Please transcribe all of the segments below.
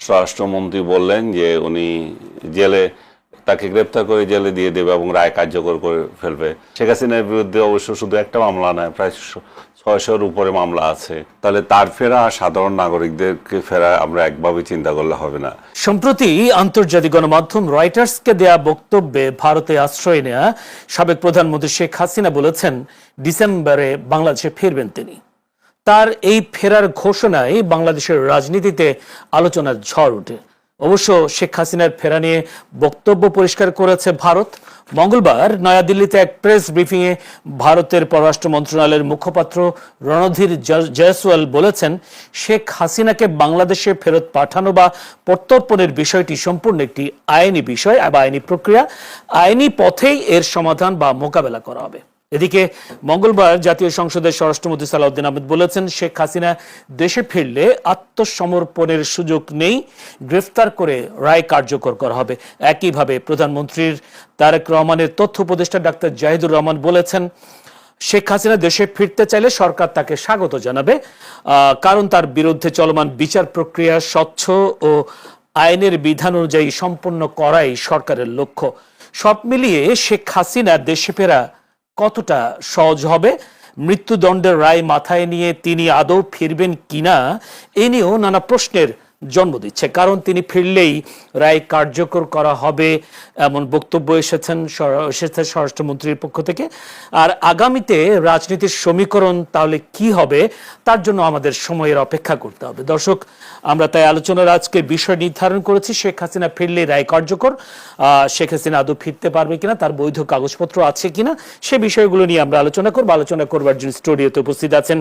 স্বরাষ্ট্রমন্ত্রী বললেন যে উনি জেলে তাকে গ্রেপ্তার করে জেলে দিয়ে দেবে এবং রায় কার্যকর করে ফেলবে। শেখ হাসিনার বিরুদ্ধে অবশ্য শুধু একটা মামলা নয়, প্রায় 600-র উপরে মামলা আছে। তাহলে তার ফেরা সাধারণ নাগরিকদেরকে ফেরা আমরা একভাবে চিন্তা করলে হবে না। সম্প্রতি আন্তর্জাতিক গণমাধ্যম রয়টার্সকে দেয়া বক্তব্যে ভারতে আশ্রয় নেয়া সাবেক প্রধানমন্ত্রী শেখ হাসিনা বলেছেন ডিসেম্বরে বাংলাদেশে ফিরবেন তিনি। তার এই ফেরার ঘোষণায় বাংলাদেশের রাজনীতিতে আলোচনার ঝড় ওঠে। অবশ্য শেখ হাসিনার ফেরা নিয়ে বক্তব্য পরিষ্কার করেছে ভারত। মঙ্গলবার নয়াদিল্লিতে এক প্রেস ব্রিফিংয়ে ভারতের পররাষ্ট্র মন্ত্রণালয়ের মুখপাত্র রণধীর জয়সওয়াল বলেছেন, শেখ হাসিনাকে বাংলাদেশে ফেরত পাঠানো বা প্রত্যর্পণের বিষয়টি সম্পূর্ণ একটি আইনি বিষয় বা আইনি প্রক্রিয়া। আইনি পথেই এর সমাধান বা মোকাবেলা করা হবে। এদিকে মঙ্গলবার জাতীয় সংসদের স্বরাষ্ট্রমন্ত্রী সালাউদ্দিন আহমেদ বলেছেন, শেখ হাসিনা দেশে ফিরলে আত্মসমর্পণের সুযোগ নেই, গ্রেফতার করে রায় কার্যকর করা হবে। একইভাবে প্রধানমন্ত্রীর তারেক রহমানের তথ্য উপদেষ্টা ডাক্তার জাহিদুর রহমান বলেছেন, শেখ হাসিনা দেশে ফিরতে চাইলে সরকার তাকে স্বাগত জানাবে, কারণ তার বিরুদ্ধে চলমান বিচার প্রক্রিয়া স্বচ্ছ ও আইনের বিধান অনুযায়ী সম্পন্ন করাই সরকারের লক্ষ্য। সব মিলিয়ে শেখ হাসিনা দেশে ফেরা কতটা সহজ হবে, মৃত্যুদণ্ডের রায় মাথায় নিয়ে তিনি আদৌ ফিরবেন কিনা এ নিয়েও নানা প্রশ্নের জন্ম দিচ্ছে। কারণ তিনি ফিরলেই রায় কার্যকর করা হবে এমন বক্তব্য এসেছে স্বরাষ্ট্রমন্ত্রীর পক্ষ থেকে। আর আগামীতে রাজনীতির সমীকরণ তাহলে কি হবে তার জন্য আমাদের সময়ের অপেক্ষা করতে হবে। দর্শক, আমরা তাই আলোচনার আজকে বিষয় নির্ধারণ করেছি শেখ হাসিনা ফিরলে রায় কার্যকর। শেখ হাসিনা আদৌ ফিরতে পারবে কিনা, তার বৈধ কাগজপত্র আছে কিনা, সে বিষয়গুলো নিয়ে আমরা আলোচনা করবো। আলোচনা করবার জন্য স্টুডিওতে উপস্থিত আছেন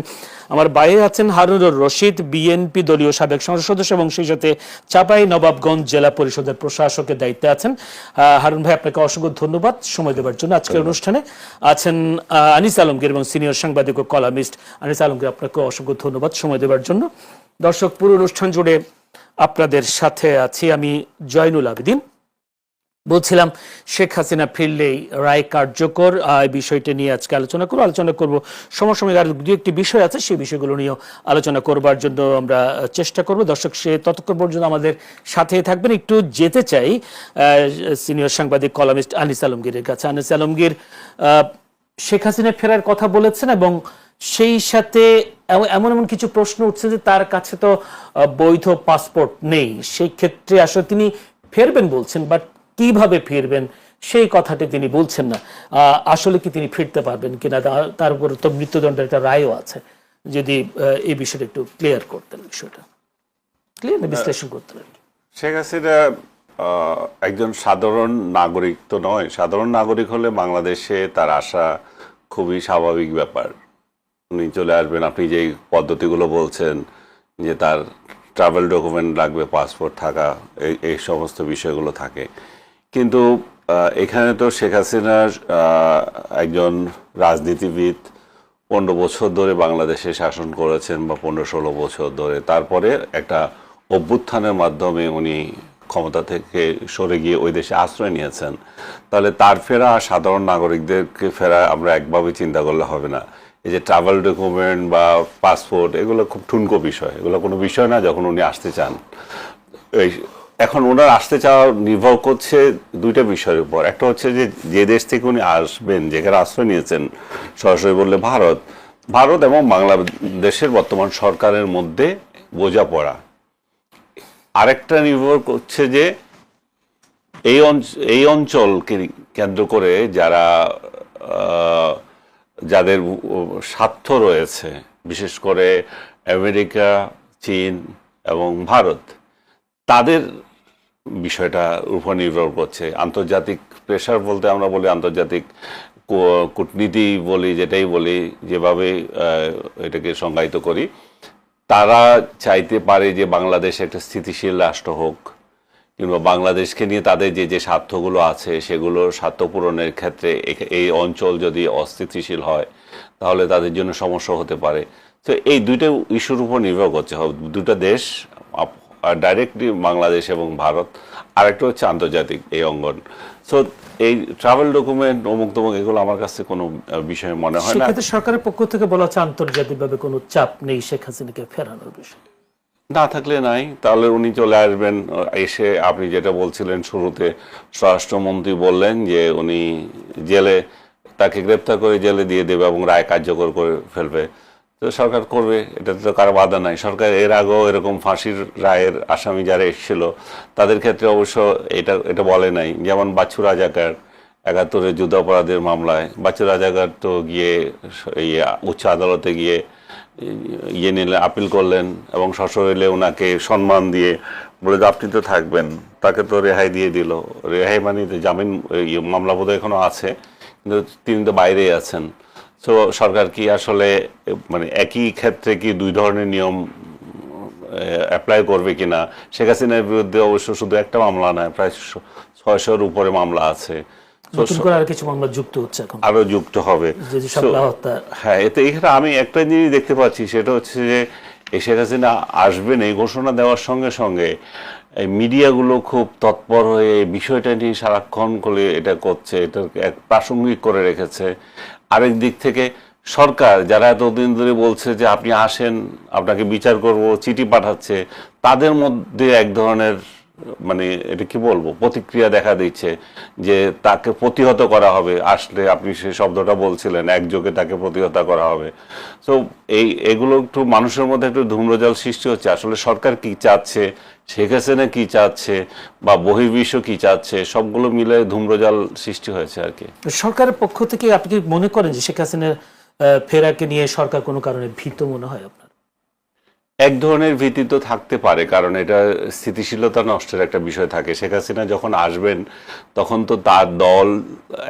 আমার বাইরে আছেন হারুনুর রশিদ, বিএনপি দলীয় সাবেক সংসদ সদস্য এবং সেই সাথে চাঁপাই নবাবগঞ্জ জেলা পরিষদের প্রশাসকের দায়িত্বে আছেন। হারুন ভাই, আপনাকে অসংখ্য ধন্যবাদ সময় দেওয়ার জন্য। আজকের অনুষ্ঠানে আছেন আনিস আলমগীর এবং সিনিয়র সাংবাদিক ও কলামিস্ট আনিস আলমগীর, আপনাকে অসংখ্য ধন্যবাদ সময় দেওয়ার জন্য। দর্শক, পুরো অনুষ্ঠান জুড়ে আপনাদের সাথে আছি আমি জয়নুল আবেদিন। বলছিলাম শেখ হাসিনা ফিরলেই রায় কার্যকর, এই বিষয়টা নিয়ে আজকে আলোচনা করব। সমসাময়িক আর দু একটি বিষয় আছে, সেই বিষয়গুলো নিয়েও আলোচনা করবার জন্য আমরা চেষ্টা করব। দর্শক, সে ততক্ষণ পর্যন্ত আমাদের সাথে থাকবেন। একটু যেতে চাই সিনিয়র সাংবাদিক কলামিস্ট আনিস আলমগীরের কাছে। আনিস আলমগীর, শেখ হাসিনা ফেরার কথা বলেছেন এবং সেই সাথে এমন এমন কিছু প্রশ্ন উঠছে যে তার কাছে তো বৈধ পাসপোর্ট নেই। সেই ক্ষেত্রে আসলে তিনি ফিরবেন বলছেন, বাট কিভাবে ফিরবেন সেই কথাটি তিনি বলছেন না। আসলে কি তিনি ফিরতে পারবেন কিনা, তার উপর তো মৃত্যুদণ্ডের একটা রায়ও আছে। যদি এই বিষয়টা একটু ক্লিয়ার করতেন, বিষয়টা ক্লিয়ার বিশ্লেষণ করতেন। শেখ হাসিনা একজন সাধারণ নাগরিক তো নয়। সাধারণ নাগরিক হলে বাংলাদেশে তার আসা খুবই স্বাভাবিক ব্যাপার। উনি চলে আসবেন। আপনি যেই পদ্ধতিগুলো বলছেন যে তার ট্রাভেল ডকুমেন্ট লাগবে, পাসপোর্ট থাকা, এই সমস্ত বিষয়গুলো থাকে। কিন্তু এখানে তো শেখ হাসিনার একজন রাজনীতিবিদ 15 বছর ধরে বাংলাদেশে শাসন করেছেন বা 15-16 বছর ধরে। তারপরে একটা অভ্যুত্থানের মাধ্যমে উনি ক্ষমতা থেকে সরে গিয়ে ওই দেশে আশ্রয় নিয়েছেন। তাহলে তার ফেরা সাধারণ নাগরিকদেরকে ফেরা আমরা একভাবে চিন্তা করলে হবে না। এই যে ট্রাভেল ডকুমেন্ট বা পাসপোর্ট, এগুলো খুব ঠুনকো বিষয়, এগুলো কোনো বিষয় না যখন উনি আসতে চান। এখন ওনার আসতে চাওয়া নির্ভর করছে দুইটা বিষয়ের উপর। একটা হচ্ছে যে দেশ থেকে উনি আসবেন, যেখানে আশ্রয় নিয়েছেন, সরাসরি বললে ভারত এবং বাংলাদেশের বর্তমান সরকারের মধ্যে বোঝাপড়া। আরেকটা নির্ভর করছে যে এই অঞ্চলকে কেন্দ্র করে যাদের স্বার্থ রয়েছে, বিশেষ করে আমেরিকা, চীন এবং ভারত, তাদের বিষয়টা উপর নির্ভর করছে। আন্তর্জাতিক প্রেশার বলতে আমরা বলি, আন্তর্জাতিক কূটনীতি বলি, যেটাই বলি, যেভাবে এটাকে সংজ্ঞায়িত করি, তারা চাইতে পারে যে বাংলাদেশ একটা স্থিতিশীল রাষ্ট্র হোক, কিংবা বাংলাদেশকে নিয়ে তাদের যে স্বার্থগুলো আছে সেগুলোর স্বার্থ পূরণের ক্ষেত্রে এই অঞ্চল যদি অস্থিতিশীল হয় তাহলে তাদের জন্য সমস্যা হতে পারে। তো এই দুইটা ইস্যুর উপর নির্ভর করছে, দুটা দেশ, ডাইরেক্টলি বাংলাদেশ এবং ভারত, আরেকটা হচ্ছে আন্তর্জাতিক এই অঙ্গন। সো এই ট্রাভেল ডকুমেন্ট অমুক তমুক এগুলো আমার কাছে কোনো বিষয় মনে হয় না। সেক্ষেত্রে সরকারের পক্ষ থেকে বলা হচ্ছে আন্তর্জাতিকভাবে কোনো চাপ নেই শেখ হাসিনাকে ফেরানোর বিষয়ে। না থাকলে নাই, তাহলে উনি চলে আসবেন। এসে আপনি যেটা বলছিলেন শুরুতে, স্বরাষ্ট্রমন্ত্রী বললেন যে উনি জেলে, তাকে গ্রেপ্তার করে জেলে দিয়ে দেবে এবং রায় কার্যকর করে ফেলবে। তো সরকার করবে, এটাতে তো কারো বাধা নাই। সরকার এর আগেও এরকম ফাঁসির রায়ের আসামি যারা এসেছিল তাদের ক্ষেত্রে অবশ্য এটা বলে নাই। যেমন বাচ্চু রাজাকার ৭১-এর যুদ্ধাপরাধের মামলায় বাচ্চু রাজাকার তো গিয়ে উচ্চ আদালতে গিয়ে নিলে আপিল করলেন এবং সশরীরে ওনাকে সম্মান দিয়ে বলে যে আপনি তো থাকবেন, তাকে তো রেহাই দিয়ে দিল। রেহাই মানে জামিন, মামলা বোধহয় এখনো আছে, কিন্তু তিনি তো বাইরেই আছেন। তো সরকার কি আসলে মানে একই ক্ষেত্রে কি দুই ধরনের নিয়ম অ্যাপ্লাই করবে কিনা? শেখ হাসিনার বিরুদ্ধে অবশ্য শুধু একটা মামলা নয়, প্রায় ৬০০-র উপরে মামলা আছে। নতুন করে আর কিছু মামলা যুক্ত হচ্ছে, এখন আরো যুক্ত হবে। হ্যাঁ, এতে এখানে আমি একটা জিনিস দেখতে পাচ্ছি, সেটা হচ্ছে যে শেখ হাসিনা আসবেন এই ঘোষণা দেওয়ার সঙ্গে সঙ্গে এই মিডিয়াগুলো খুব তৎপর হয়ে এই বিষয়টা নিয়ে সারাক্ষণ করে এটা করছে, এটা এক প্রাসঙ্গিক করে রেখেছে। আরেক দিক থেকে সরকার, যারা এতদিন ধরে বলছে যে আপনি আসেন, আপনাকে বিচার করব, চিঠি পাঠাচ্ছে, তাদের মধ্যে এক ধরনের মানে এটা কি বলবো, প্রতিক্রিয়া দেখা দিচ্ছে যে তাকে প্রতিহত করা হবে। আসলে আপনি সে শব্দটা বলছিলেন, একযোগে তাকে প্রতিহত করা হবে। তো এগুলো একটু মানুষের মধ্যে একটু ধূম্রজাল সৃষ্টি হচ্ছে। আসলে সরকার কি চাচ্ছে, শেখ হাসিনা কি চাচ্ছে, বা বহির্বিশ্ব কি চাচ্ছে, সবগুলো মিলে ধূম্রজাল সৃষ্টি হয়েছে আর কি। সরকারের পক্ষ থেকে আপনি কি মনে করেন যে শেখ হাসিনার ফেরাকে নিয়ে সরকার কোনো কারণে ভীত মনে হয় আপনার? এক ধরনের ভীতি তো থাকতে পারে, কারণ এটা স্থিতিশীলতা নষ্টের একটা বিষয় থাকে। শেখ হাসিনা যখন আসবেন তখন তো তার দল,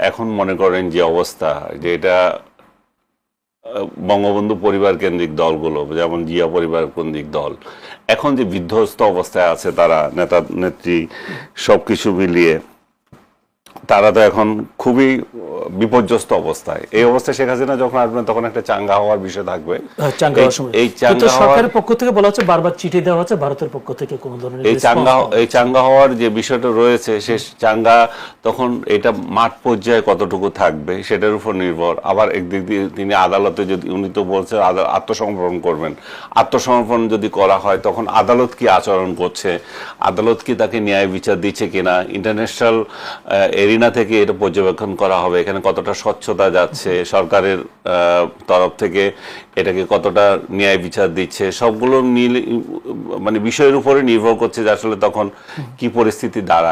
এখন মনে করেন যে অবস্থা, যে এটা বঙ্গবন্ধু পরিবার কেন্দ্রিক দলগুলো, যেমন জিয়া পরিবার কেন্দ্রিক দল, এখন যে বিধ্বস্ত অবস্থায় আছে তারা, নেতা নেত্রী সবকিছু মিলিয়ে তারা তো এখন খুবই বিপর্যস্ত অবস্থায়। এই অবস্থায় শেখ হাসিনা যখন আসবেন তখন একটা চাঙ্গা হওয়ার বিষয় থাকবে। এই সরকারের পক্ষ থেকে বলা হচ্ছে, বারবার চিঠি দেওয়া হচ্ছে ভারতের পক্ষ থেকে কোন ধরনের এই চাঙ্গা হওয়ার যে বিষয়টা রয়েছে, সে চাঙ্গা তখন এটা মাঠ পর্যায়ে কতটুকু থাকবে সেটার উপর নির্ভর। আবার একদিক দিয়ে তিনি আদালতে, যদি উনি তো বলছেন আত্মসমর্পণ করবেন, আত্মসমর্পণ যদি করা হয় তখন আদালত কি আচরণ করছে, আদালত কি তাকে ন্যায় বিচার দিচ্ছে কিনা, ইন্টারন্যাশনাল এরিনা থেকে এটা পর্যবেক্ষণ করা হবে। এখানে কতটা স্বচ্ছতা যাচ্ছে, সরকারের তরফ থেকে এটাকে কতটা ন্যায় বিচার দিচ্ছে, সবগুলো মানে বিষয়ের উপরে নির্ভর করছে যে আসলে তখন কি পরিস্থিতি দাঁড়ায়।